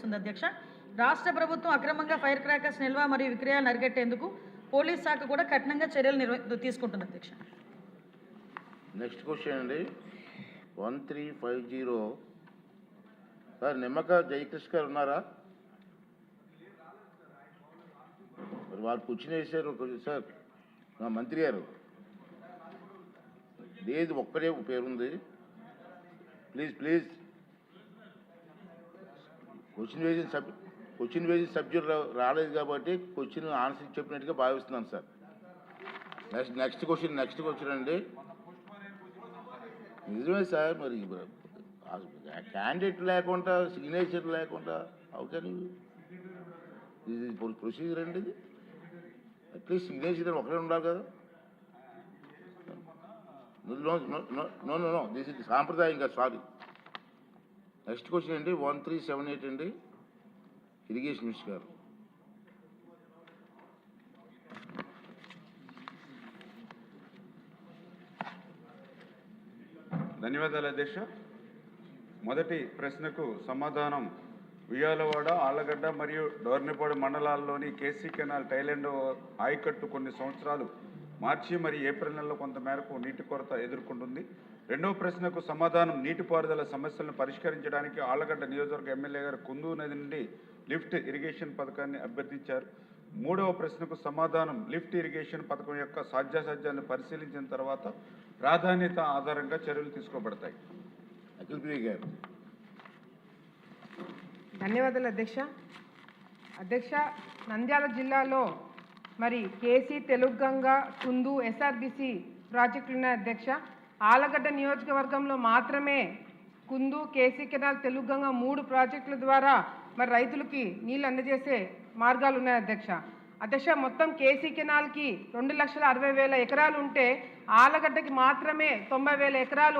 చేస్తుంది అధ్యక్ష. రాష్ట్ర ప్రభుత్వం అక్రమంగా ఫైర్ క్రాకర్స్ నిల్వ మరియు విక్రయాలను అరికట్టేందుకు పోలీస్ శాఖ కూడా కఠినంగా చర్యలు తీసుకుంటుంది అధ్యక్ష. నెక్స్ట్ క్వశ్చన్ అండి 1350 సార్ నిమ్మక జయకృష్ణ గారు ఉన్నారా? మరి వాళ్ళు కూర్చుని వేసారు సార్. మంత్రి గారు లేదు, ఒక్కడే పేరుంది. ప్లీజ్ ప్లీజ్ క్వశ్చన్ వేసిన సబ్జెక్ట్ రాలేదు కాబట్టి క్వశ్చన్ ఆన్సర్ చెప్పినట్టుగా భావిస్తున్నాను సార్. నెక్స్ట్ క్వశ్చన్ అండి. నిజమే సార్, మరి క్యాండిడేట్ లేకుండా సిగ్నేచర్ లేకుండా అవుతాను ఇది ప్రొసీజర్ అండి. ఇది అట్లీస్ట్ సిగ్నేచర్ ఒకరే ఉండాలి కదా. నో దిస్ ఇది సాంప్రదాయం కదా, సారీ. నెక్స్ట్ క్వశ్చన్ అండి 1378 అండి, ఇరిగేషన్ మినిస్టర్ గారు. ధన్యవాదాలు అధ్యక్ష. మొదటి ప్రశ్నకు సమాధానం ఉయ్యాలవాడ, ఆళ్లగడ్డ మరియు డోర్నిపాడు మండలాల్లోని కేసీ కెనాల్ టైలెండ్ ఆయకట్టు కొన్ని సంవత్సరాలు మార్చి మరియు ఏప్రిల్ నెలలో కొంత మేరకు నీటి కొరత ఎదుర్కొంటుంది. రెండవ ప్రశ్నకు సమాధానం నీటిపారుదల సమస్యలను పరిష్కరించడానికి ఆళ్లగడ్డ నియోజకవర్గ ఎమ్మెల్యే గారు కుందు నది నుండి లిఫ్ట్ ఇరిగేషన్ పథకాన్ని అభ్యర్థించారు. మూడవ ప్రశ్నకు సమాధానం లిఫ్ట్ ఇరిగేషన్ పథకం యొక్క సాధ్యాసాధ్యాన్ని పరిశీలించిన తర్వాత ప్రాధాన్యత ఆధారంగా చర్యలు తీసుకోబడతాయి. అఖిల్ ప్రియ గారు. ధన్యవాదాలు అధ్యక్ష. నంద్యాల జిల్లాలో మరి కేసీ, తెలుగంగ, కుందు, ఎస్ఆర్బిసి ప్రాజెక్టులు ఉన్నాయి అధ్యక్ష. ఆళ్లగడ్డ నియోజకవర్గంలో మాత్రమే కుందు, కేసీ కెనాల్, తెలుగంగ 3 ప్రాజెక్టుల ద్వారా మరి రైతులకి నీళ్ళు అందజేసే మార్గాలు ఉన్నాయి అధ్యక్ష. మొత్తం కేసీ కెనాల్కి 2,60,000 ఎకరాలు ఉంటే ఆళ్లగడ్డకి మాత్రమే 90,000 ఎకరాలు